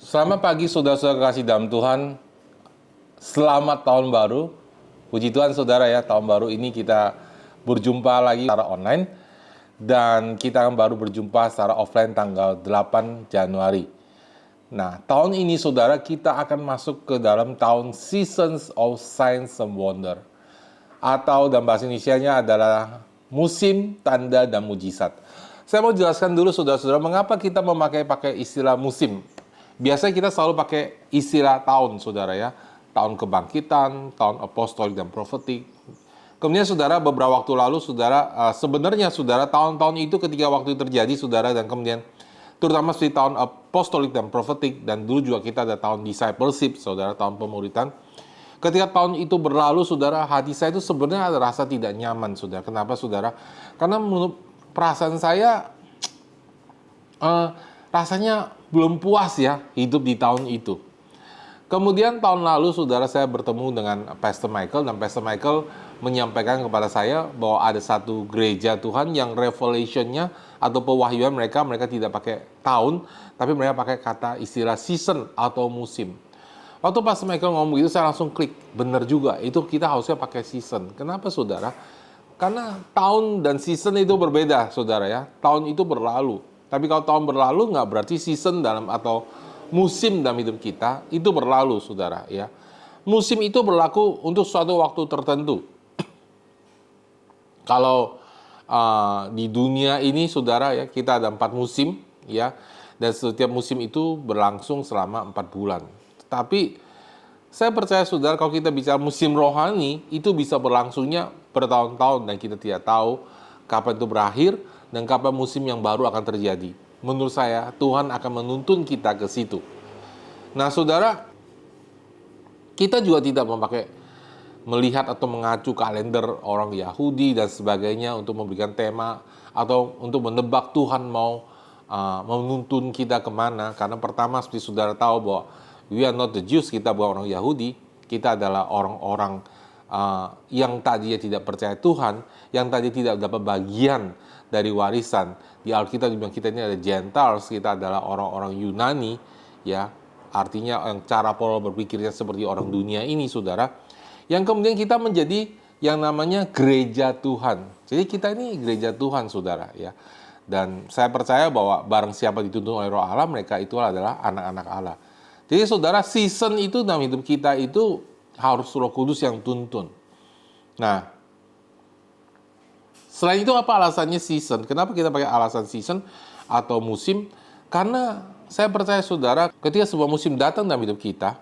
Selamat pagi saudara-saudara kasih dalam Tuhan. Selamat tahun baru. Puji Tuhan saudara ya, tahun baru ini kita berjumpa lagi secara online. Dan kita baru berjumpa secara offline tanggal 8 Januari. Nah, tahun ini saudara kita akan masuk ke dalam tahun Seasons of Signs and Wonder. Atau dalam bahasa Indonesianya adalah musim tanda dan mujizat. Saya mau jelaskan dulu saudara-saudara mengapa kita pakai istilah musim. Biasanya kita selalu pakai istilah tahun, saudara ya. Tahun kebangkitan, tahun apostolik dan profetik. Kemudian saudara, beberapa waktu lalu saudara, sebenarnya saudara, tahun-tahun itu ketika waktu itu terjadi saudara, dan kemudian terutama seperti tahun apostolik dan profetik, dan dulu juga kita ada tahun discipleship, saudara, tahun pemuritan. Ketika tahun itu berlalu, saudara, hati saya itu sebenarnya ada rasa tidak nyaman, saudara. Kenapa, saudara? Karena menurut perasaan saya, rasanya belum puas ya hidup di tahun itu. Kemudian tahun lalu saudara saya bertemu dengan Pastor Michael, dan Pastor Michael menyampaikan kepada saya bahwa ada satu gereja Tuhan yang revelation-nya atau pewahyuan mereka tidak pakai tahun, tapi mereka pakai kata istilah season atau musim. Waktu Pastor Michael ngomong gitu saya langsung klik, benar juga, itu kita harusnya pakai season. Kenapa saudara? Karena tahun dan season itu berbeda saudara ya, tahun itu berlalu. Tapi kalau tahun berlalu nggak berarti season dalam atau musim dalam hidup kita itu berlalu, saudara ya. Musim itu berlaku untuk suatu waktu tertentu. Kalau di dunia ini, saudara ya, kita ada 4 musim ya, dan setiap musim itu berlangsung selama 4 bulan. Tapi saya percaya, saudara, kalau kita bicara musim rohani itu bisa berlangsungnya bertahun-tahun dan kita tidak tahu kapan itu berakhir dan kapan musim yang baru akan terjadi. Menurut saya, Tuhan akan menuntun kita ke situ. Nah, saudara, kita juga tidak melihat atau mengacu kalender orang Yahudi dan sebagainya untuk memberikan tema atau untuk menebak Tuhan mau menuntun kita kemana. Karena pertama, seperti saudara tahu bahwa we are not the Jews, kita bukan orang Yahudi, kita adalah orang-orang yang tadinya tidak percaya Tuhan, yang tadi tidak dapat bagian dari warisan. Di Alkitab dibilang kita ini ada Gentiles, kita adalah orang-orang Yunani, ya, artinya yang cara pola berpikirnya seperti orang dunia ini, saudara. Yang kemudian kita menjadi yang namanya gereja Tuhan. Jadi kita ini gereja Tuhan, saudara, ya. Dan saya percaya bahwa barang siapa dituntun oleh Roh Allah, mereka itu adalah anak-anak Allah. Jadi saudara, season itu dalam hidup kita itu harus Roh Kudus yang tuntun. Nah, selain itu apa alasannya season? Kenapa kita pakai alasan season atau musim? Karena saya percaya saudara, ketika sebuah musim datang dalam hidup kita,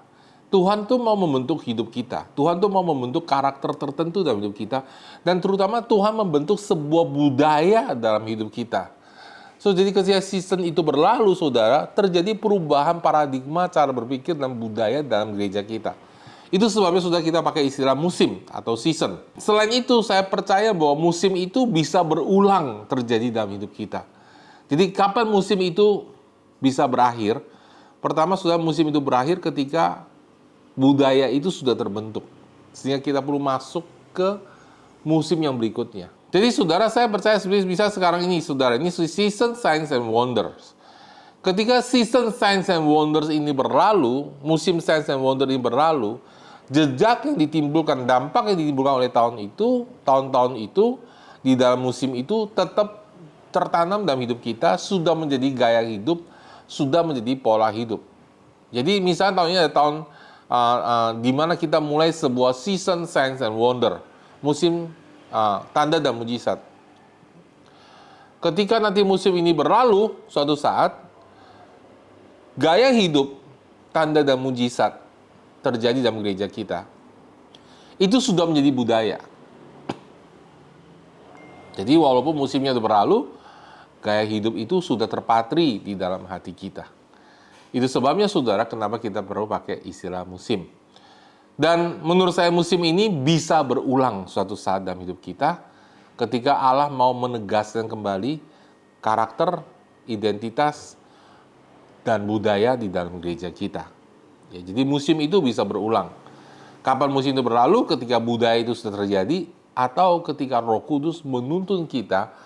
Tuhan tuh mau membentuk hidup kita. Tuhan tuh mau membentuk karakter tertentu dalam hidup kita. Dan terutama Tuhan membentuk sebuah budaya dalam hidup kita. Jadi ketika season itu berlalu, saudara, terjadi perubahan paradigma cara berpikir dan budaya dalam gereja kita. Itu sebabnya sudah kita pakai istilah musim atau season. Selain itu, saya percaya bahwa musim itu bisa berulang terjadi dalam hidup kita. Jadi kapan musim itu bisa berakhir? Pertama, sudah musim itu berakhir ketika budaya itu sudah terbentuk. Sehingga kita perlu masuk ke musim yang berikutnya. Jadi saudara, saya percaya bisa sekarang ini, saudara, ini season, signs, and wonders. Ketika season, signs, and wonders ini berlalu, musim signs and wonders ini berlalu, jejak yang ditimbulkan, dampak yang ditimbulkan oleh tahun-tahun itu, di dalam musim itu tetap tertanam dalam hidup kita, sudah menjadi gaya hidup, sudah menjadi pola hidup. Jadi misalnya tahun ini ada tahun di mana kita mulai sebuah season, signs, and wonder, musim tanda dan mujizat. Ketika nanti musim ini berlalu, suatu saat, gaya hidup, tanda dan mujizat terjadi dalam gereja kita. Itu sudah menjadi budaya. Jadi walaupun musimnya sudah berlalu, gaya hidup itu sudah terpatri di dalam hati kita. Itu sebabnya saudara, kenapa kita perlu pakai istilah musim. Dan menurut saya musim ini bisa berulang suatu saat dalam hidup kita ketika Allah mau menegaskan kembali karakter, identitas, dan budaya di dalam gereja kita. Ya, jadi musim itu bisa berulang. Kapan musim itu berlalu? Ketika budaya itu sudah terjadi, atau ketika Roh Kudus menuntun kita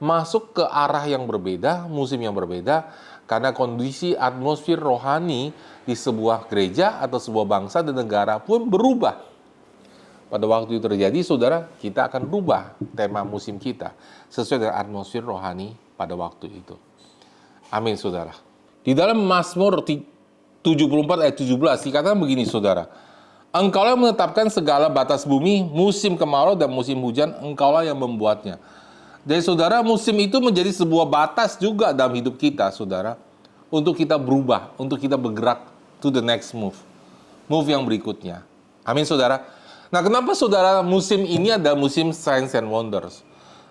masuk ke arah yang berbeda, musim yang berbeda, Karena kondisi atmosfer rohani di sebuah gereja atau sebuah bangsa dan negara pun berubah. Pada waktu itu terjadi, saudara, kita akan rubah tema musim kita sesuai dengan atmosfer rohani pada waktu itu. Amin, saudara. Di dalam Mazmur 74 ayat 17 dikatakan begini, saudara. Engkaulah yang menetapkan segala batas bumi, musim kemarau dan musim hujan, engkaulah yang membuatnya. Jadi saudara, musim itu menjadi sebuah batas juga dalam hidup kita, saudara. Untuk kita berubah, untuk kita bergerak to the next move. Move yang berikutnya. Amin, saudara. Nah, kenapa saudara musim ini adalah musim signs and wonders?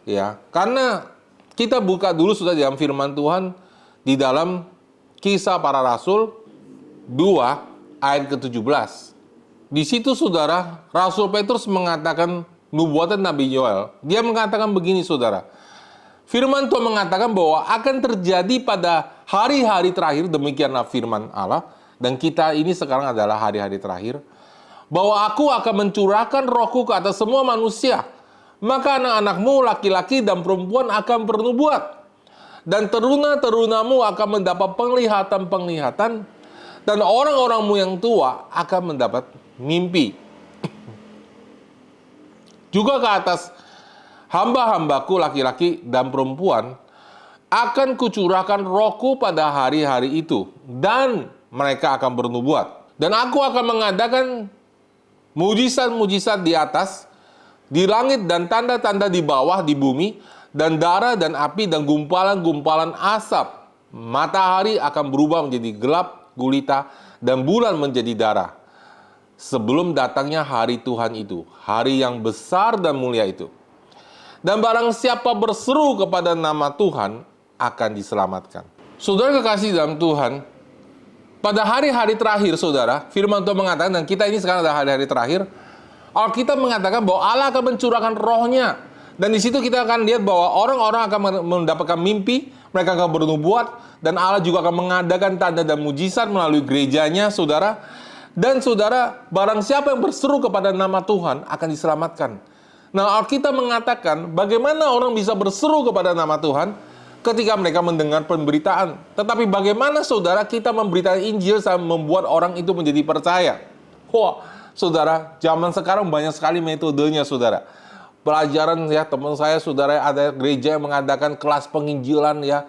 Ya, karena kita buka dulu sudah dalam firman Tuhan di dalam Kisah Para Rasul 2 ayat ke-17. Di situ saudara, Rasul Petrus mengatakan nubuatan Nabi Yoel. Dia mengatakan begini, saudara. Firman Tuhan mengatakan bahwa akan terjadi pada hari-hari terakhir, demikianlah firman Allah, dan kita ini sekarang adalah hari-hari terakhir, bahwa aku akan mencurahkan rohku ke atas semua manusia. Maka anak-anakmu laki-laki dan perempuan akan bernubuat. Dan teruna-terunamu akan mendapat penglihatan-penglihatan. Dan orang-orangmu yang tua akan mendapat mimpi. Juga ke atas hamba-hambaku laki-laki dan perempuan akan kucurahkan rohku pada hari-hari itu. Dan mereka akan bernubuat. Dan aku akan mengadakan mujizat-mujizat di atas, di langit dan tanda-tanda di bawah di bumi, dan darah dan api dan gumpalan-gumpalan asap. Matahari akan berubah menjadi gelap gulita dan bulan menjadi darah. Sebelum datangnya hari Tuhan itu, hari yang besar dan mulia itu. Dan barang siapa berseru kepada nama Tuhan akan diselamatkan. Saudara kekasih dalam Tuhan, pada hari-hari terakhir, saudara, firman Tuhan mengatakan, dan kita ini sekarang adalah hari-hari terakhir, Alkitab mengatakan bahwa Allah akan mencurahkan rohnya. Dan di situ kita akan lihat bahwa orang-orang akan mendapatkan mimpi, mereka akan bernubuat, dan Allah juga akan mengadakan tanda dan mujizat melalui gerejanya, saudara. Dan saudara, barang siapa yang berseru kepada nama Tuhan akan diselamatkan. Nah, Alkitab mengatakan bagaimana orang bisa berseru kepada nama Tuhan ketika mereka mendengar pemberitaan. Tetapi bagaimana saudara kita memberitakan Injil sampai membuat orang itu menjadi percaya? Wah, saudara, zaman sekarang banyak sekali metodenya, saudara. Pelajaran ya, teman saya, saudara, ada gereja yang mengadakan kelas penginjilan ya.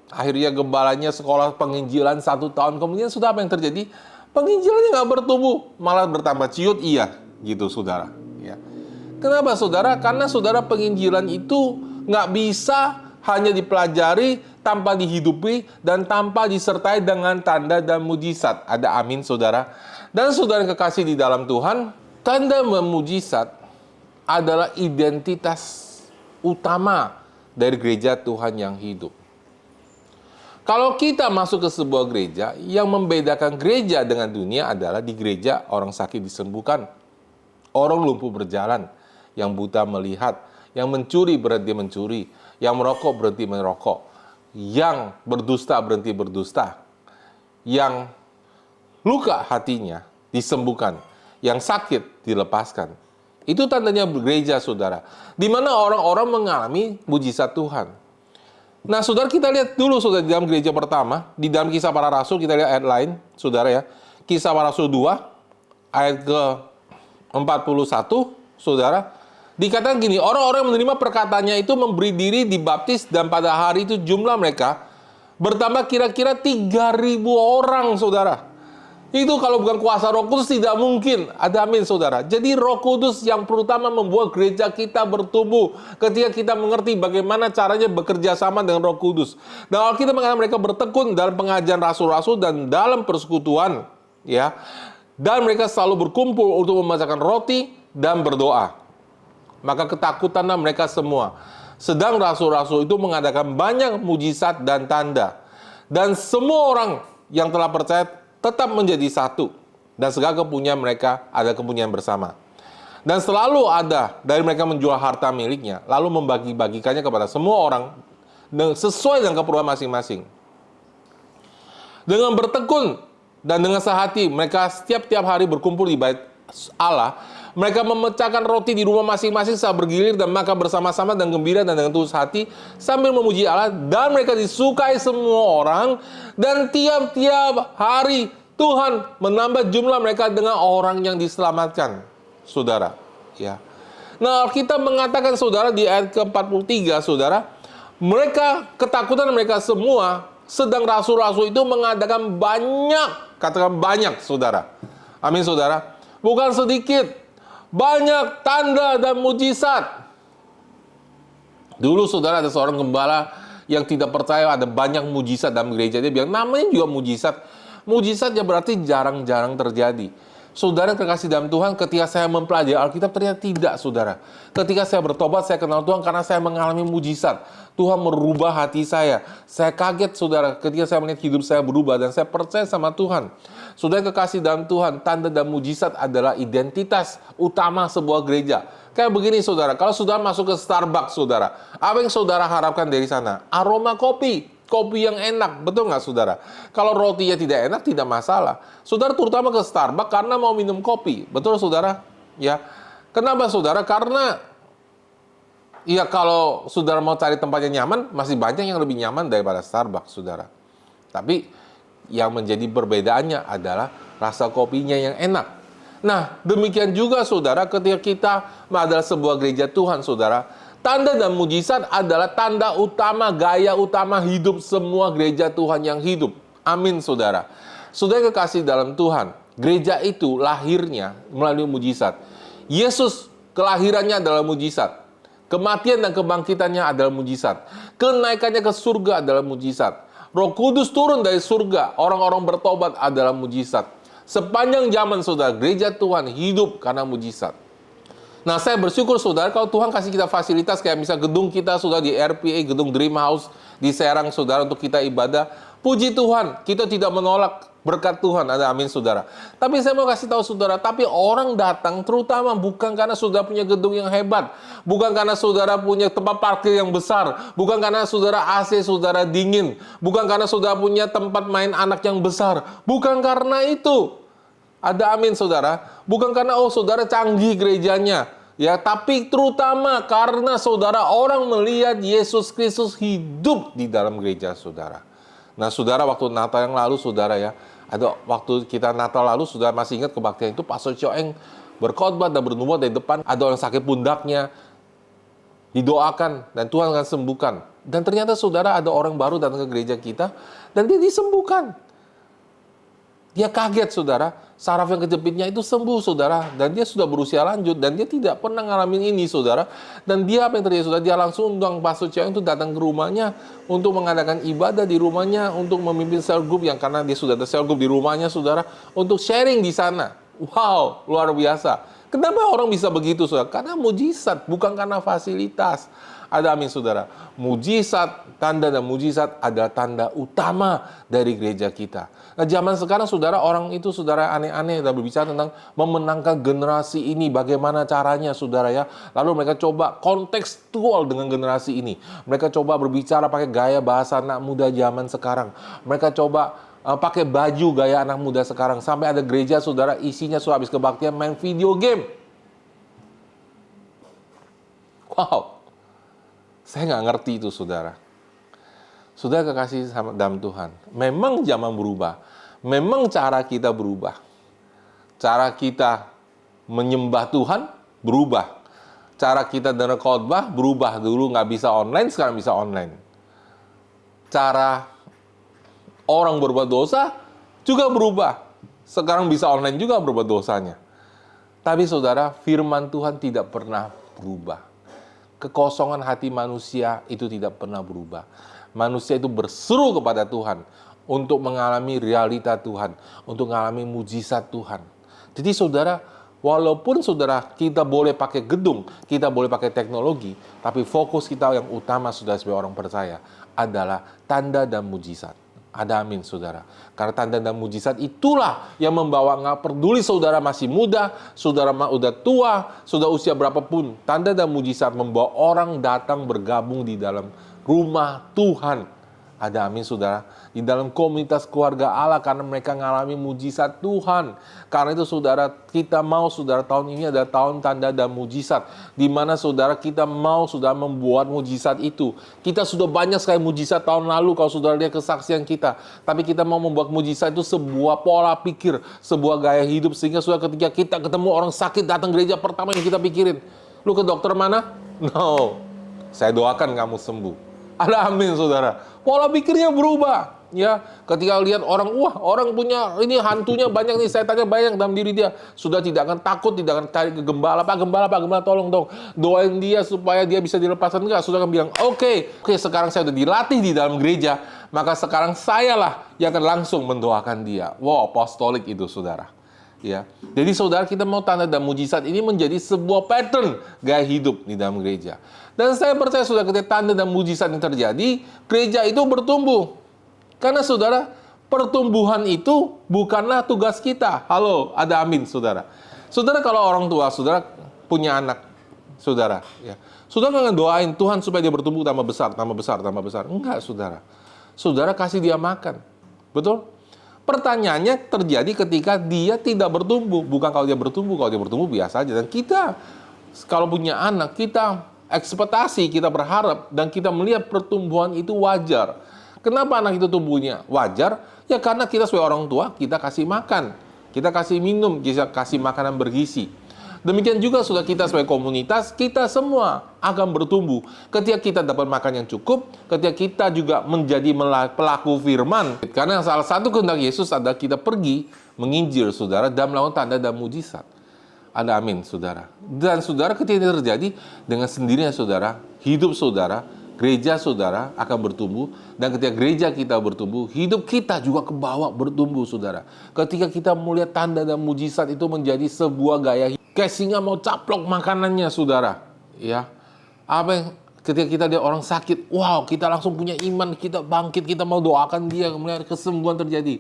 Akhirnya gembalanya sekolah penginjilan 1 tahun. Kemudian sudah apa yang terjadi? Penginjilannya nggak bertumbuh, malah bertambah ciut, iya, gitu, saudara. Ya. Kenapa, saudara? Karena, saudara, penginjilan itu nggak bisa hanya dipelajari tanpa dihidupi dan tanpa disertai dengan tanda dan mujizat. Ada amin, saudara. Dan saudara kekasih di dalam Tuhan, tanda dan mujizat adalah identitas utama dari gereja Tuhan yang hidup. Kalau kita masuk ke sebuah gereja, yang membedakan gereja dengan dunia adalah di gereja orang sakit disembuhkan, orang lumpuh berjalan, yang buta melihat, yang mencuri berhenti mencuri, yang merokok berhenti merokok, yang berdusta berhenti berdusta, yang luka hatinya disembuhkan, yang sakit dilepaskan. Itu tandanya gereja, saudara, di mana orang-orang mengalami mujizat Tuhan. Nah, saudara, kita lihat dulu, saudara, di dalam gereja pertama, di dalam Kisah Para Rasul, kita lihat ayat lain, saudara ya. Kisah Para Rasul 2, ayat ke-41, saudara. Dikatakan gini, orang-orang yang menerima perkataannya itu memberi diri dibaptis, dan pada hari itu jumlah mereka bertambah kira-kira 3.000 orang, saudara. Itu kalau bukan kuasa Roh Kudus tidak mungkin. Ada amin, saudara. Jadi Roh Kudus yang terutama membuat gereja kita bertumbuh ketika kita mengerti bagaimana caranya bekerja sama dengan Roh Kudus. Dan Alkitab mengatakan mereka bertekun dalam pengajaran rasul-rasul dan dalam persekutuan, ya. Dan mereka selalu berkumpul untuk memecahkan roti dan berdoa. Maka ketakutanlah mereka semua. Sedang rasul-rasul itu mengadakan banyak mujizat dan tanda. Dan semua orang yang telah percaya tetap menjadi satu. Dan segala kepunyaan mereka ada kepunyaan bersama. Dan selalu ada dari mereka menjual harta miliknya, lalu membagi-bagikannya kepada semua orang sesuai dengan keperluan masing-masing. Dengan bertekun dan dengan sehati, mereka setiap hari berkumpul di bait Allah, Mereka memecahkan roti di rumah masing-masing saat bergilir dan makan bersama-sama dan gembira dan dengan tulus hati sambil memuji Allah. Dan mereka disukai semua orang. Dan tiap-tiap hari Tuhan menambah jumlah mereka dengan orang yang diselamatkan. Saudara, ya. Nah, kita mengatakan saudara di ayat ke-43, saudara, mereka ketakutan mereka semua, sedang rasul-rasul itu mengadakan banyak, katakan banyak, saudara. Amin, saudara. Bukan sedikit. Banyak tanda dan mujizat. Dulu saudara ada seorang gembala yang tidak percaya ada banyak mujizat dalam gereja. Dia bilang namanya juga mujizat. Mujizat ya berarti jarang-jarang terjadi. Saudara kekasih dalam Tuhan, ketika saya mempelajari Alkitab ternyata tidak, saudara. Ketika saya bertobat, saya kenal Tuhan karena saya mengalami mujizat. Tuhan merubah hati saya. Saya kaget, saudara, ketika saya melihat hidup saya berubah dan saya percaya sama Tuhan. Saudara kekasih dalam Tuhan, tanda dan mujizat adalah identitas utama sebuah gereja. Kayak begini, saudara, kalau saudara masuk ke Starbucks, saudara, apa yang saudara harapkan dari sana? Aroma kopi. Kopi yang enak, betul nggak, saudara? Kalau rotinya tidak enak, tidak masalah. Saudara terutama ke Starbucks karena mau minum kopi, betul, saudara? Ya, kenapa, saudara? Karena ya kalau saudara mau cari tempat yang nyaman, masih banyak yang lebih nyaman daripada Starbucks, saudara. Tapi yang menjadi perbedaannya adalah rasa kopinya yang enak. Nah, demikian juga, saudara, ketika kita adalah sebuah gereja Tuhan, saudara, tanda dan mujizat adalah tanda utama, gaya utama hidup semua gereja Tuhan yang hidup. Amin, saudara. Saudara kekasih dalam Tuhan, gereja itu lahirnya melalui mujizat. Yesus kelahirannya adalah mujizat. Kematian dan kebangkitannya adalah mujizat. Kenaikannya ke surga adalah mujizat. Roh Kudus turun dari surga, orang-orang bertobat adalah mujizat. Sepanjang zaman, saudara, gereja Tuhan hidup karena mujizat. Nah, saya bersyukur, saudara, kalau Tuhan kasih kita fasilitas kayak misal gedung kita, saudara, di RPA, gedung Dream House di Serang, saudara, untuk kita ibadah. Puji Tuhan, kita tidak menolak berkat Tuhan, ada amin, saudara. Tapi saya mau kasih tahu, saudara, tapi orang datang terutama bukan karena saudara punya gedung yang hebat, bukan karena saudara punya tempat parkir yang besar, bukan karena saudara AC saudara dingin, bukan karena saudara punya tempat main anak yang besar, bukan karena itu. Ada amin, saudara. Bukan karena saudara canggih gerejanya, ya, tapi terutama karena saudara orang melihat Yesus Kristus hidup di dalam gereja, saudara. Nah, saudara, waktu Natal yang lalu, saudara, ya, ada waktu kita Natal lalu, saudara masih ingat kebaktian itu, Pastor Choeng berkhotbah dan bernubuat dari depan, ada orang sakit pundaknya, didoakan dan Tuhan akan sembuhkan. Dan ternyata, saudara, ada orang baru datang ke gereja kita dan dia disembuhkan. Dia kaget, saudara, saraf yang kejepitnya itu sembuh, saudara, dan dia sudah berusia lanjut dan dia tidak pernah ngalamin ini, saudara. Dan dia apa yang terjadi, saudara? Dia langsung undang Pastor Choeng itu datang ke rumahnya untuk mengadakan ibadah di rumahnya, untuk memimpin cell group yang karena dia sudah ada cell group di rumahnya, saudara, untuk sharing di sana. Wow, luar biasa. Kenapa orang bisa begitu, saudara? Karena mujizat, bukan karena fasilitas. Ada amin, saudara. Mujizat, tanda dan mujizat adalah tanda utama dari gereja kita. Nah, zaman sekarang, saudara, orang itu, saudara, aneh-aneh dan berbicara tentang memenangkan generasi ini. Bagaimana caranya, saudara, ya. Lalu mereka coba kontekstual dengan generasi ini. Mereka coba berbicara pakai gaya bahasa anak muda zaman sekarang. Mereka coba pakai baju gaya anak muda sekarang. Sampai ada gereja, saudara, isinya sudah habis kebaktian main video game. Wow. Saya nggak ngerti itu, saudara. Saudara kekasih dalam Tuhan, memang zaman berubah. Memang cara kita berubah. Cara kita menyembah Tuhan berubah. Cara kita dengar khotbah berubah. Dulu nggak bisa online, sekarang bisa online. Cara orang berbuat dosa juga berubah. Sekarang bisa online juga berbuat dosanya. Tapi, saudara, firman Tuhan tidak pernah berubah. Kekosongan hati manusia itu tidak pernah berubah. Manusia itu berseru kepada Tuhan untuk mengalami realita Tuhan, untuk mengalami mujizat Tuhan. Jadi, saudara, walaupun, saudara, kita boleh pakai gedung, kita boleh pakai teknologi, tapi fokus kita yang utama, saudara, sebagai orang percaya adalah tanda dan mujizat. Ada amin, saudara. Karena tanda dan mujizat itulah yang membawa, nggak peduli saudara masih muda, saudara udah tua, sudah usia berapapun, tanda dan mujizat membawa orang datang bergabung di dalam rumah Tuhan. Ada amin saudara. Di dalam komunitas keluarga Allah karena mereka mengalami mujizat Tuhan. Karena itu saudara, kita mau saudara tahun ini adalah tahun tanda dan mujizat. Di mana saudara kita mau saudara membuat mujizat itu. Kita sudah banyak sekali mujizat tahun lalu kalau saudara lihat kesaksian kita. Tapi kita mau membuat mujizat itu sebuah pola pikir, sebuah gaya hidup. Sehingga saudara ketika kita ketemu orang sakit datang gereja, pertama yang kita pikirin, lu ke dokter mana? No, saya doakan kamu sembuh. Ada amin saudara. Pola pikirnya berubah. Ya, ketika lihat orang, wah orang punya ini hantunya banyak nih, setannya banyak dalam diri dia, sudah tidak akan takut, tidak akan cari ke gembala, Pak Gembala tolong dong doain dia supaya dia bisa dilepaskan. Enggak, sudah akan bilang oke, sekarang saya sudah dilatih di dalam gereja, maka sekarang sayalah yang akan langsung mendoakan dia. Wow, apostolik itu saudara. Ya, jadi saudara, kita mau tanda dan mujizat ini menjadi sebuah pattern gaya hidup di dalam gereja. Dan saya percaya sudah ketika tanda dan mujizat yang terjadi, gereja itu bertumbuh. Karena saudara, pertumbuhan itu bukanlah tugas kita. Halo, ada amin saudara. Saudara, kalau orang tua saudara punya anak, saudara, ya, saudara nggak doain Tuhan supaya dia bertumbuh tambah besar, tambah besar, tambah besar. Enggak saudara. Saudara kasih dia makan, betul? Pertanyaannya terjadi ketika dia tidak bertumbuh. Bukan kalau dia bertumbuh biasa aja. Dan kita, kalau punya anak, kita ekspektasi, kita berharap, dan kita melihat pertumbuhan itu wajar. Kenapa anak itu tumbuhnya wajar? Ya karena kita sebagai orang tua, kita kasih makan. Kita kasih minum, kita kasih makanan bergizi. Demikian juga sudah kita sebagai komunitas, kita semua akan bertumbuh. Ketika kita dapat makan yang cukup, ketika kita juga menjadi pelaku firman. Karena salah satu kehendak Yesus adalah kita pergi menginjil saudara dan melakukan tanda dan mujizat. Ada amin saudara. Dan saudara, ketika ini terjadi, dengan sendirinya saudara, hidup saudara, gereja saudara akan bertumbuh. Dan ketika gereja kita bertumbuh, hidup kita juga ke bawah bertumbuh saudara. Ketika kita melihat tanda dan mujizat itu menjadi sebuah gaya hidup. Kayak singa mau caplok makanannya saudara. Ya, apa yang ketika kita lihat orang sakit, wow, kita langsung punya iman, kita bangkit, kita mau doakan dia, melihat kesembuhan terjadi.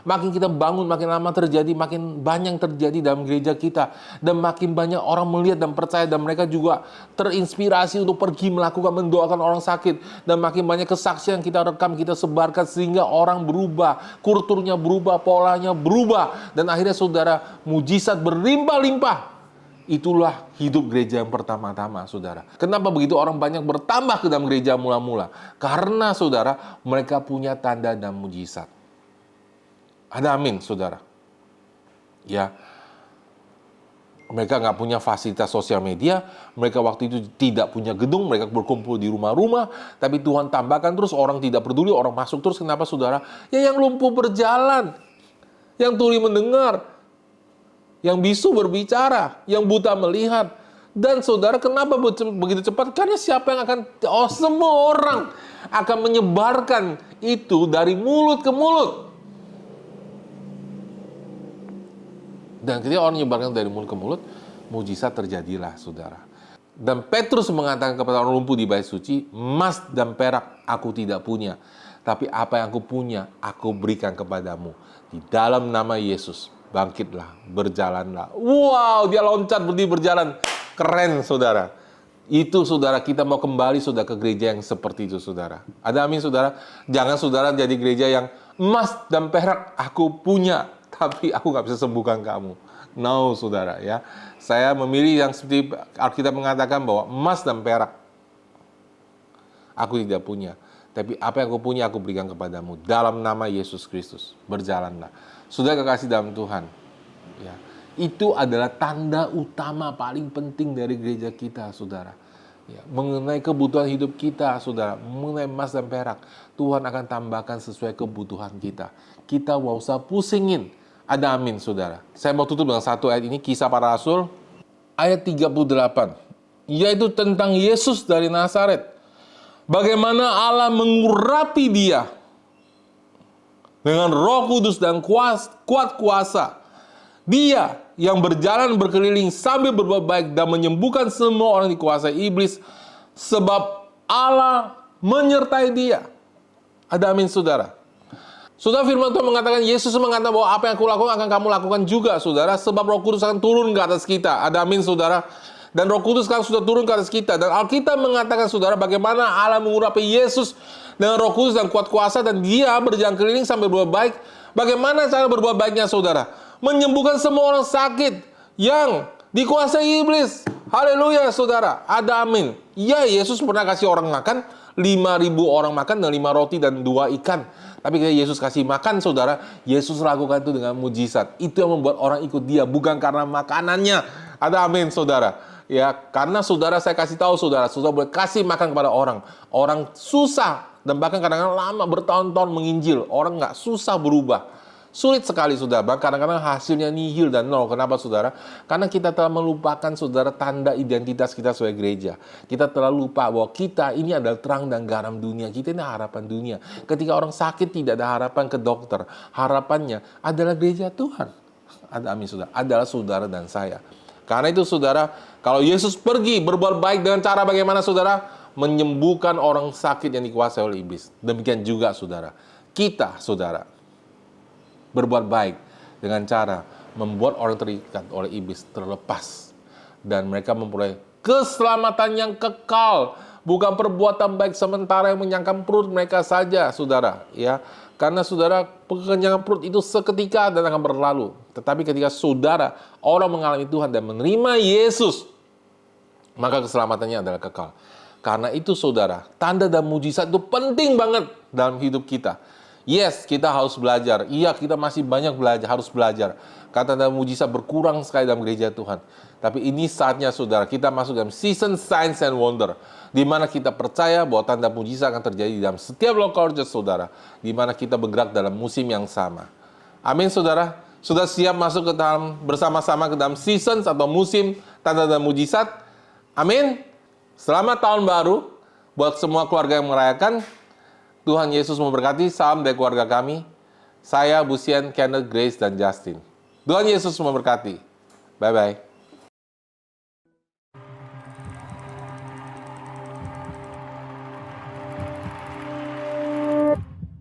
Makin kita bangun, makin lama terjadi, makin banyak terjadi dalam gereja kita. Dan makin banyak orang melihat dan percaya, dan mereka juga terinspirasi untuk pergi melakukan, mendoakan orang sakit. Dan makin banyak kesaksian kita rekam, kita sebarkan, sehingga orang berubah, kulturnya berubah, polanya berubah. Dan akhirnya saudara, mujizat berlimpah-limpah. Itulah hidup gereja yang pertama-tama, saudara. Kenapa begitu orang banyak bertambah ke dalam gereja mula-mula? Karena, saudara, mereka punya tanda dan mujizat. Ada amin, saudara. Ya, mereka nggak punya fasilitas sosial media. Mereka waktu itu tidak punya gedung. Mereka berkumpul di rumah-rumah. Tapi Tuhan tambahkan terus, orang tidak peduli, orang masuk terus. Kenapa, saudara? Ya, yang lumpuh berjalan, yang tuli mendengar, yang bisu berbicara, yang buta melihat. Dan saudara, kenapa begitu cepat? Karena siapa yang akan, semua orang akan menyebarkan itu dari mulut ke mulut. Dan ketika orang menyebarkan dari mulut ke mulut, mujizat terjadilah saudara. Dan Petrus mengatakan kepada orang lumpuh di bait suci, emas dan perak aku tidak punya, tapi apa yang aku punya, aku berikan kepadamu. Di dalam nama Yesus, bangkitlah, berjalanlah. Wow, dia loncat, berdiri, berjalan. Keren, saudara. Itu, saudara, kita mau kembali, saudara, ke gereja yang seperti itu, saudara. Ada amin, saudara? Jangan, saudara, jadi gereja yang emas dan perak aku punya, tapi aku nggak bisa sembuhkan kamu. No, saudara, ya. Saya memilih yang seperti Alkitab mengatakan bahwa emas dan perak aku tidak punya. Tapi apa yang aku punya, aku berikan kepadamu. Dalam nama Yesus Kristus, berjalanlah. Sudah kekasih dalam Tuhan. Ya, itu adalah tanda utama paling penting dari gereja kita, saudara. Ya, mengenai kebutuhan hidup kita, saudara. Mengenai emas dan perak, Tuhan akan tambahkan sesuai kebutuhan kita. Kita nggak usah pusingin. Ada amin, saudara. Saya mau tutup dengan satu ayat ini, Kisah Para Rasul, ayat 38. Yaitu tentang Yesus dari Nazaret. Bagaimana Allah mengurapi dia dengan Roh Kudus dan kuat kuasa. Dia yang berjalan berkeliling sambil berbuat baik dan menyembuhkan semua orang dikuasai iblis, sebab Allah menyertai dia. Ada amin, saudara. Saudara, firman Tuhan mengatakan, Yesus mengatakan bahwa apa yang aku lakukan akan kamu lakukan juga, saudara, sebab Roh Kudus akan turun ke atas kita. Ada amin, saudara. Dan Roh Kudus sekarang sudah turun ke atas kita. Dan Alkitab mengatakan, saudara, bagaimana Allah mengurapi Yesus dengan Roh Kudus dan kuat kuasa, dan dia berjalan keliling sampai berbuat baik. Bagaimana cara berbuat baiknya, saudara? Menyembuhkan semua orang sakit yang dikuasai iblis. Haleluya, saudara. Ada amin. Ya, Yesus pernah kasih orang makan, 5.000 orang makan dengan 5 roti dan 2 ikan. Tapi ketika Yesus kasih makan, saudara, Yesus lakukan itu dengan mujizat. Itu yang membuat orang ikut dia, bukan karena makanannya. Ada amin, saudara. Ya, karena saudara, saya kasih tahu saudara boleh kasih makan kepada orang. Orang susah, dan bahkan kadang-kadang lama bertahun-tahun menginjil. Orang nggak susah berubah. Sulit sekali, saudara. Kadang-kadang hasilnya nihil dan nol. Kenapa, saudara? Karena kita telah melupakan, saudara, tanda identitas kita sebagai gereja. Kita telah lupa bahwa kita ini adalah terang dan garam dunia. Kita ini harapan dunia. Ketika orang sakit, tidak ada harapan ke dokter. Harapannya adalah gereja Tuhan. Ada amin, saudara. Adalah saudara dan saya. Karena itu, saudara, kalau Yesus pergi berbuat baik dengan cara bagaimana, saudara? Menyembuhkan orang sakit yang dikuasai oleh iblis. Demikian juga, saudara. Kita, saudara, berbuat baik dengan cara membuat orang terikat oleh iblis terlepas, dan mereka memperoleh keselamatan yang kekal, bukan perbuatan baik sementara yang mengenyangkan perut mereka saja, saudara, ya. Karena, saudara, kekenyangan perut itu seketika dan akan berlalu. Tetapi ketika saudara orang mengalami Tuhan dan menerima Yesus, maka keselamatannya adalah kekal. Karena itu, saudara, tanda dan mujizat itu penting banget dalam hidup kita. Yes, kita harus belajar. Iya, kita masih banyak belajar, harus belajar. Kata dan mujizat berkurang sekali dalam gereja Tuhan. Tapi ini saatnya, saudara, kita masuk dalam season signs and wonder, di mana kita percaya bahwa tanda mujizat akan terjadi dalam setiap local church, saudara, di mana kita bergerak dalam musim yang sama. Amin, saudara. Sudah siap masuk ke dalam bersama-sama ke dalam seasons atau musim tanda dan mujizat? Amin. Selamat tahun baru buat semua keluarga yang merayakan. Tuhan Yesus memberkati. Salam dari keluarga kami. Saya, Busian, Kenneth, Grace, dan Justin. Tuhan Yesus memberkati. Bye-bye.